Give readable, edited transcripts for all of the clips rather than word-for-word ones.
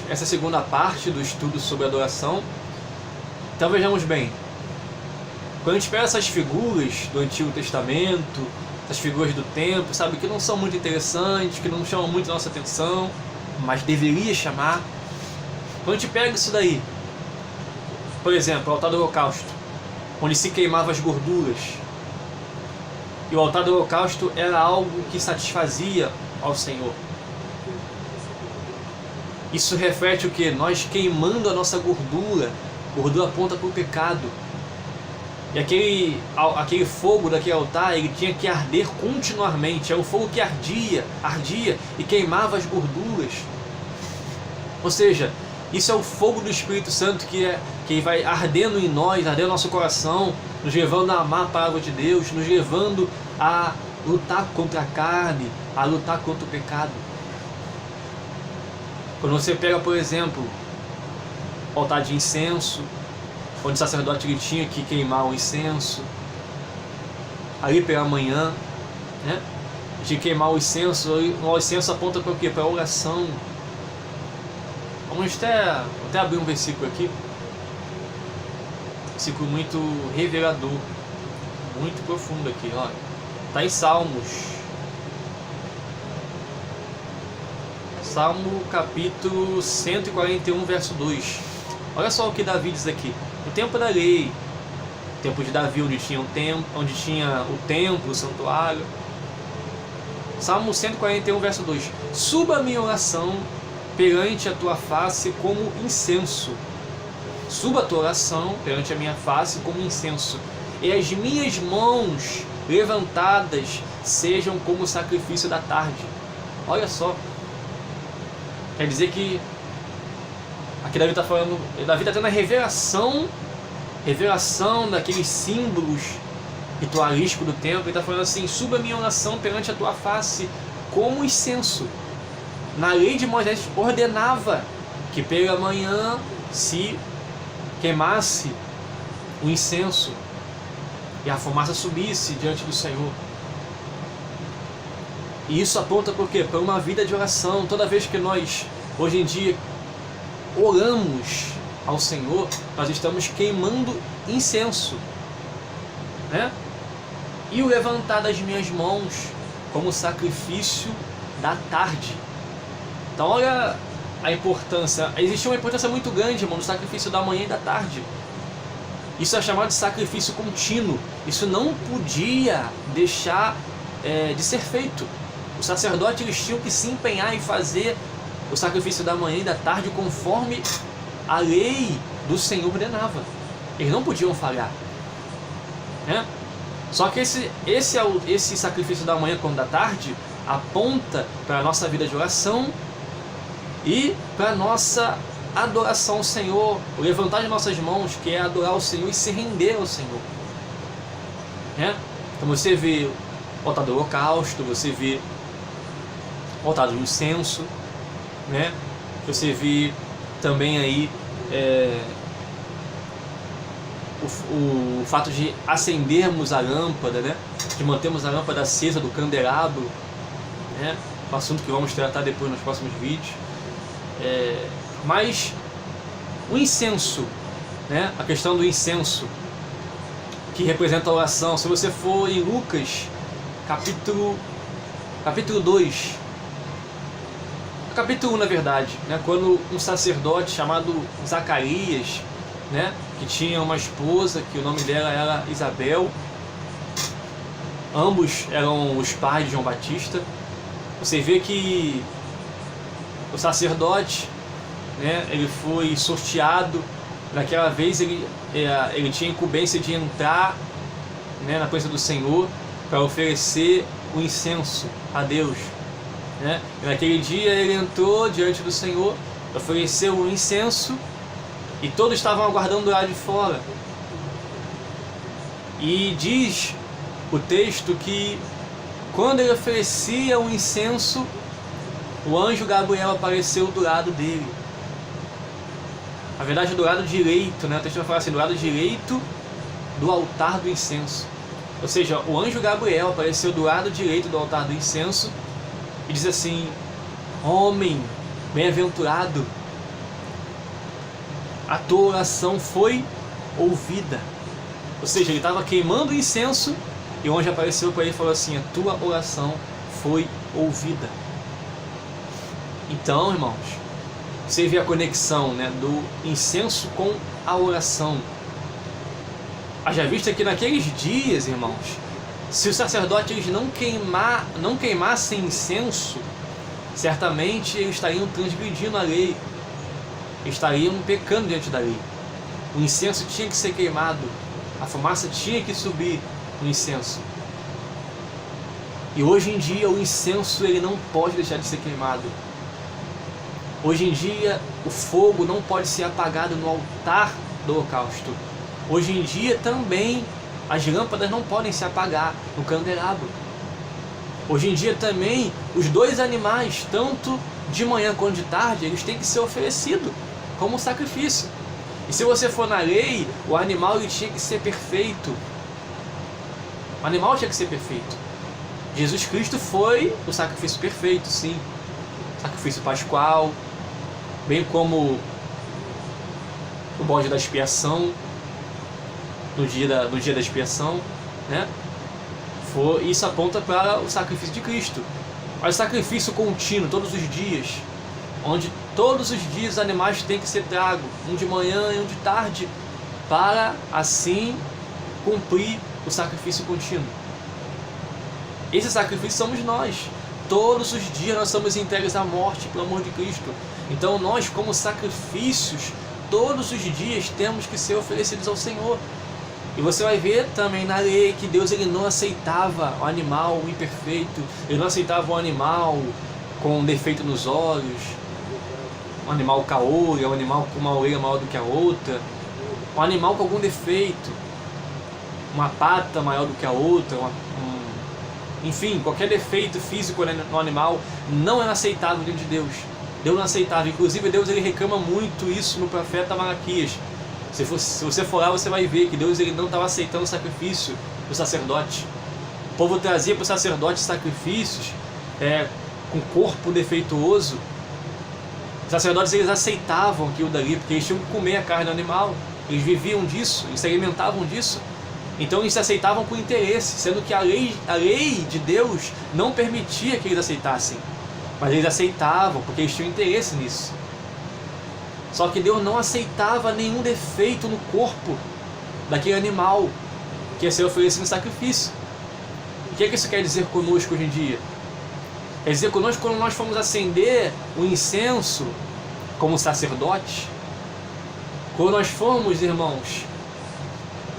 Essa segunda parte do estudo sobre adoração. Então vejamos bem, quando a gente pega essas figuras do Antigo Testamento, essas figuras do templo, sabe, que não são muito interessantes, que não chamam muito a nossa atenção, mas deveria chamar. Quando a gente pega isso daí, por exemplo, o altar do holocausto, onde se queimava as gorduras, e o altar do holocausto era algo que satisfazia ao Senhor. Isso reflete o que? Nós queimando a nossa gordura. Gordura aponta para o pecado. E aquele fogo daquele altar, ele tinha que arder continuamente. Era um fogo que ardia e queimava as gorduras. Ou seja, isso é o fogo do Espírito Santo que vai ardendo em nós, ardendo no nosso coração, nos levando a amar a palavra de Deus, nos levando a lutar contra a carne, a lutar contra o pecado. Quando você pega, por exemplo, o altar de incenso, onde o sacerdote ele tinha que queimar o incenso, ali pela manhã, né? De queimar o incenso aponta para o quê? Para a oração. Vamos até abrir um versículo aqui, versículo muito revelador, muito profundo aqui, olha. Está em Salmos. Salmo capítulo 141, verso 2. Olha só o que Davi diz aqui. No tempo da lei, no tempo de Davi, onde tinha o templo, o santuário. Salmo 141, verso 2. Suba a minha oração perante a tua face como incenso. Suba a tua oração perante a minha face como incenso. E as minhas mãos levantadas sejam como o sacrifício da tarde. Olha só. Quer dizer que aqui Davi está falando, Davi está tendo a revelação daqueles símbolos ritualísticos do templo. Ele está falando assim: suba a minha oração perante a tua face como incenso. Na lei de Moisés ordenava que pela manhã se queimasse o incenso e a fumaça subisse diante do Senhor. E isso aponta por quê? Para uma vida de oração. Toda vez que nós, hoje em dia, oramos ao Senhor, nós estamos queimando incenso, né? E o levantar das minhas mãos como sacrifício da tarde. Então olha a importância. Existe uma importância muito grande, irmão, no sacrifício da manhã e da tarde. Isso é chamado de sacrifício contínuo. Isso não podia deixar de ser feito. Os sacerdotes eles tinham que se empenhar em fazer o sacrifício da manhã e da tarde conforme a lei do Senhor ordenava. Eles não podiam falhar, né? Só que esse sacrifício da manhã como da tarde aponta para a nossa vida de oração e para a nossa adoração ao Senhor, o levantar de nossas mãos, que é adorar o Senhor e se render ao Senhor, né? Então você vê o altar do holocausto, você vê o altar do incenso, né? Você vê também aí o fato de acendermos a lâmpada, né? De mantermos a lâmpada acesa do candelabro, né? Um assunto que vamos tratar depois nos próximos vídeos. Mas o incenso, né? A questão do incenso, que representa a oração. Se você for em Lucas, capítulo 2, capítulo 1 na verdade, né? Quando um sacerdote chamado Zacarias, né? Que tinha uma esposa, que o nome dela era Isabel, ambos eram os pais de João Batista. Você vê que o sacerdote, né? Ele foi sorteado. Naquela vez ele tinha incumbência de entrar, né? Na presença do Senhor para oferecer o incenso a Deus, né? E naquele dia ele entrou diante do Senhor, ofereceu o incenso e todos estavam aguardando do lado de fora. E diz o texto que quando ele oferecia o incenso, o anjo Gabriel apareceu do lado dele. Na verdade, do lado direito, né? O texto vai falar assim, do lado direito do altar do incenso. Ou seja, o anjo Gabriel apareceu do lado direito do altar do incenso e diz assim: homem bem-aventurado, a tua oração foi ouvida. Ou seja, ele estava queimando incenso e o anjo apareceu para ele e falou assim: a tua oração foi ouvida. Então, irmãos, você vê a conexão, né, do incenso com a oração. Haja vista que naqueles dias, irmãos, se os sacerdotes não queimassem incenso, certamente eles estariam transgredindo a lei, estariam pecando diante da lei. O incenso tinha que ser queimado, a fumaça tinha que subir no incenso. E hoje em dia o incenso ele não pode deixar de ser queimado. Hoje em dia o fogo não pode ser apagado no altar do holocausto. Hoje em dia também as lâmpadas não podem se apagar no candelabro. Hoje em dia também os dois animais, tanto de manhã quanto de tarde, eles têm que ser oferecidos como sacrifício. E se você for na lei, o animal ele tinha que ser perfeito. O animal tinha que ser perfeito. Jesus Cristo foi o sacrifício perfeito, sim. Sacrifício pascual, bem como o bode da expiação, no dia da expiação, né? Isso aponta para o sacrifício de Cristo. Mas o sacrifício contínuo, todos os dias, onde todos os dias os animais têm que ser tragos, um de manhã e um de tarde, para assim cumprir o sacrifício contínuo. Esse sacrifício somos nós. Todos os dias nós somos entregues à morte pelo amor de Cristo. Então nós, como sacrifícios, todos os dias temos que ser oferecidos ao Senhor. E você vai ver também na lei que Deus ele não aceitava o animal imperfeito, ele não aceitava o animal com defeito nos olhos, um animal caolho, um animal com uma orelha maior do que a outra, um animal com algum defeito, uma pata maior do que a outra, enfim, qualquer defeito físico no animal não é aceitável diante de Deus. Deus não aceitava. Inclusive Deus ele reclama muito isso no profeta Malaquias. Se você for lá, você vai ver que Deus ele não estava aceitando o sacrifício do sacerdote. O povo trazia para o sacerdote sacrifícios com corpo defeituoso. Os sacerdotes eles aceitavam aquilo dali, porque eles tinham que comer a carne do animal. Eles viviam disso, eles se alimentavam disso. Então eles se aceitavam com interesse, sendo que a lei de Deus não permitia que eles aceitassem. Mas eles aceitavam, porque eles tinham interesse nisso. Só que Deus não aceitava nenhum defeito no corpo daquele animal que ia ser oferecido em sacrifício. O que isso quer dizer conosco hoje em dia? Quer dizer conosco quando nós fomos acender o incenso como sacerdote, quando nós fomos, irmãos,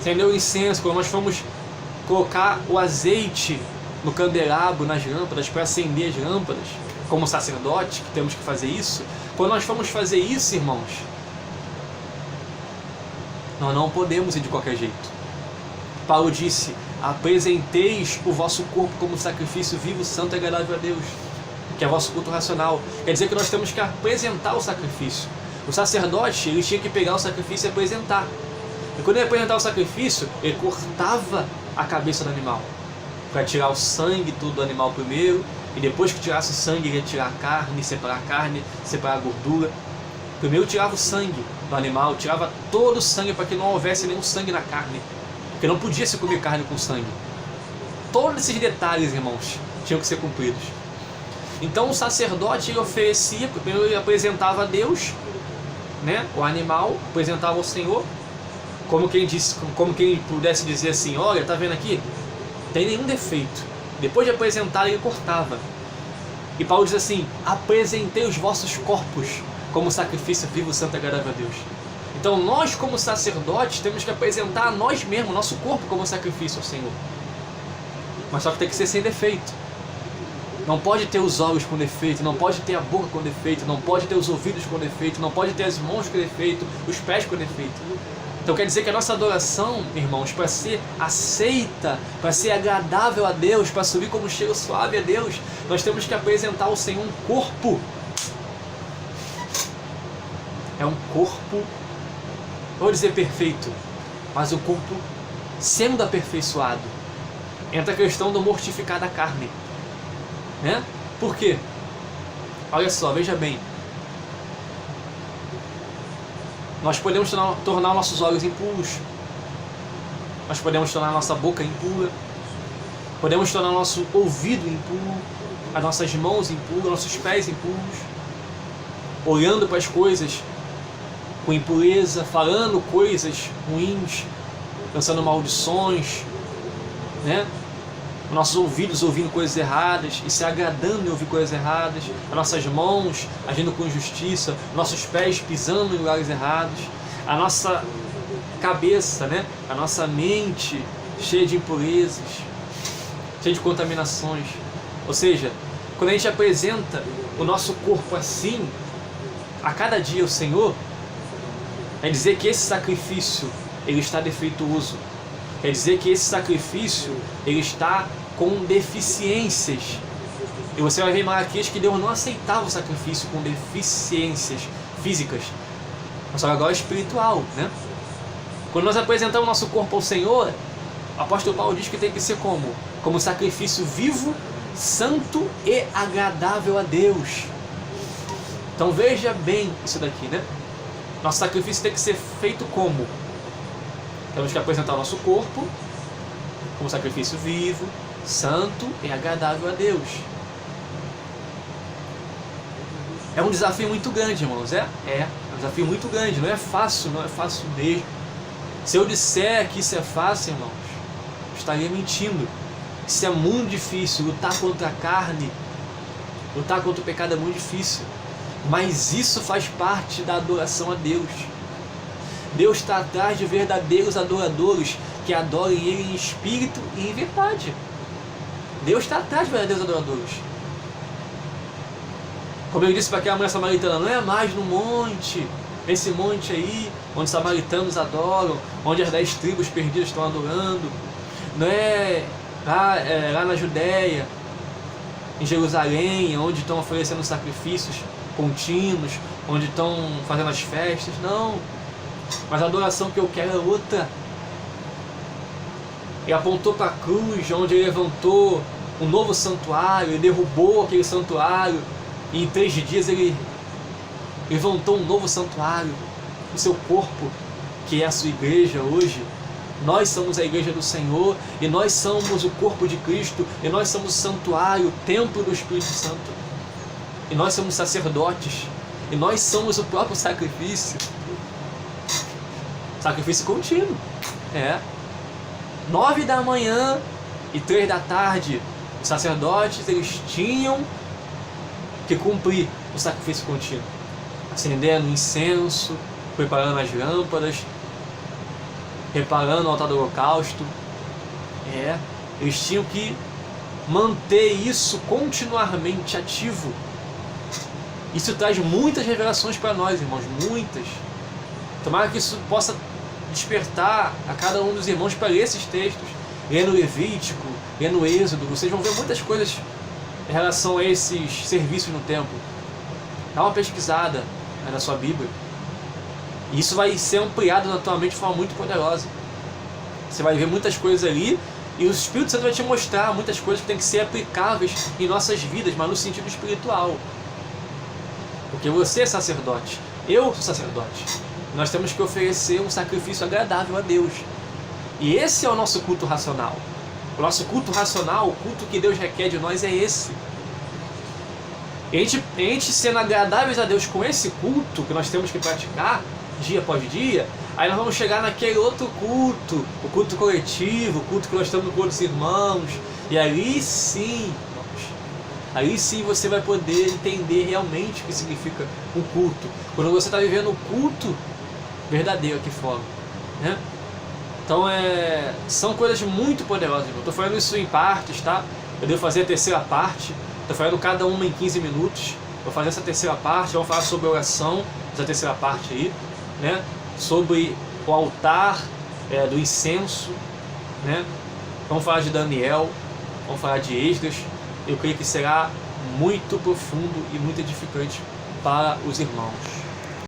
acender o incenso, quando nós fomos colocar o azeite no candelabro, nas lâmpadas, para acender as lâmpadas, como sacerdote, que temos que fazer isso. Quando nós formos fazer isso, irmãos, nós não podemos ir de qualquer jeito. Paulo disse: apresenteis o vosso corpo como sacrifício vivo, santo e agradável a Deus, que é vosso culto racional. Quer dizer que nós temos que apresentar o sacrifício. O sacerdote, ele tinha que pegar o sacrifício e apresentar. E quando ele apresentava o sacrifício, ele cortava a cabeça do animal, para tirar o sangue tudo do animal primeiro, e depois que tirasse o sangue, ele ia tirar a carne, separar a gordura. Primeiro tirava o sangue do animal, tirava todo o sangue para que não houvesse nenhum sangue na carne, porque não podia se comer carne com sangue. Todos esses detalhes, irmãos, tinham que ser cumpridos. Então o sacerdote ele oferecia, primeiro ele apresentava a Deus, né, o animal, apresentava ao Senhor, como quem pudesse dizer assim: olha, tá vendo aqui? Tem nenhum defeito. Depois de apresentar, ele cortava. E Paulo diz assim: apresentei os vossos corpos como sacrifício vivo, santo e agradável a Deus. Então nós, como sacerdotes, temos que apresentar a nós mesmos, nosso corpo, como sacrifício ao Senhor. Mas só que tem que ser sem defeito. Não pode ter os olhos com defeito, não pode ter a boca com defeito, não pode ter os ouvidos com defeito, não pode ter as mãos com defeito, os pés com defeito. Então quer dizer que a nossa adoração, irmãos, para ser aceita, para ser agradável a Deus, para subir como cheiro suave a Deus, nós temos que apresentar ao Senhor um corpo. É um corpo, não vou dizer perfeito, mas um corpo sendo aperfeiçoado. Entra a questão do mortificar da carne, né? Por quê? Olha só, veja bem, Nós podemos tornar nossos olhos impuros. Nós podemos tornar nossa boca impura. Podemos tornar nosso ouvido impuro, as nossas mãos impuras, nossos pés impuros, olhando para as coisas com impureza, falando coisas ruins, lançando maldições, né? Nossos ouvidos ouvindo coisas erradas e se agradando em ouvir coisas erradas, as nossas mãos agindo com injustiça, nossos pés pisando em lugares errados, a nossa cabeça, né? A nossa mente cheia de impurezas, cheia de contaminações. Ou seja, quando a gente apresenta o nosso corpo assim, a cada dia ao Senhor, é dizer que esse sacrifício ele está defeituoso. Quer dizer que esse sacrifício ele está com deficiências. E você vai ver em Malaquias que Deus não aceitava o sacrifício com deficiências físicas, mas agora espiritual, né? Quando nós apresentamos nosso corpo ao Senhor, o apóstolo Paulo diz que tem que ser como? Como sacrifício vivo, santo e agradável a Deus. Então veja bem isso daqui, né? Nosso sacrifício tem que ser feito como? Temos que apresentar o nosso corpo como sacrifício vivo, santo e agradável a Deus. É um desafio muito grande, irmãos. É um desafio muito grande. Não é fácil mesmo. Se eu disser que isso é fácil, irmãos, eu estaria mentindo. Isso é muito difícil. Lutar contra a carne, lutar contra o pecado é muito difícil. Mas isso faz parte da adoração a Deus. Deus está atrás de verdadeiros adoradores que adorem Ele em espírito e em verdade. Deus está atrás de verdadeiros adoradores. Como eu disse para aquela mulher samaritana, não é mais no monte, esse monte aí, onde os samaritanos adoram, onde as 10 tribos perdidas estão adorando. Não é lá na Judéia, em Jerusalém, onde estão oferecendo sacrifícios contínuos, onde estão fazendo as festas. Não. Mas a adoração que eu quero é outra. Ele apontou para a cruz, onde ele levantou um novo santuário, ele derrubou aquele santuário, e em 3 dias ele levantou um novo santuário, o seu corpo, que é a sua igreja hoje. Nós somos a igreja do Senhor, e nós somos o corpo de Cristo, e nós somos o santuário, o templo do Espírito Santo, e nós somos sacerdotes, e nós somos o próprio sacrifício. Sacrifício contínuo. 9 da manhã e 3 da tarde, os sacerdotes eles tinham que cumprir o sacrifício contínuo, acendendo incenso, preparando as lâmpadas, reparando o altar do holocausto. Eles tinham que manter isso continuamente ativo. Isso traz muitas revelações para nós, irmãos, muitas. Tomara que isso possa despertar a cada um dos irmãos para ler esses textos, ler no Levítico, ler no Êxodo. Vocês vão ver muitas coisas em relação a esses serviços no templo. Dá uma pesquisada na sua Bíblia. E isso vai ser ampliado na tua mente de forma muito poderosa. Você vai ver muitas coisas ali, e o Espírito Santo vai te mostrar muitas coisas que têm que ser aplicáveis em nossas vidas, mas no sentido espiritual. Porque você é sacerdote, eu sou sacerdote. Nós temos que oferecer um sacrifício agradável a Deus. E esse é o nosso culto racional. O nosso culto racional, o culto que Deus requer de nós é esse. E a gente sendo agradáveis a Deus com esse culto que nós temos que praticar, dia após dia, aí nós vamos chegar naquele outro culto, o culto coletivo, o culto que nós estamos com outros irmãos, e ali sim você vai poder entender realmente o que significa um culto, quando você está vivendo o culto verdadeiro aqui fora, né? Então são coisas muito poderosas. Eu estou falando isso em partes, tá? Eu devo fazer a terceira parte, estou falando cada uma em 15 minutos, vou fazer essa terceira parte, vamos falar sobre oração, essa terceira parte aí, né? Sobre o altar do incenso, né? Vamos falar de Daniel, vamos falar de Esdras. Eu creio que será muito profundo e muito edificante para os irmãos.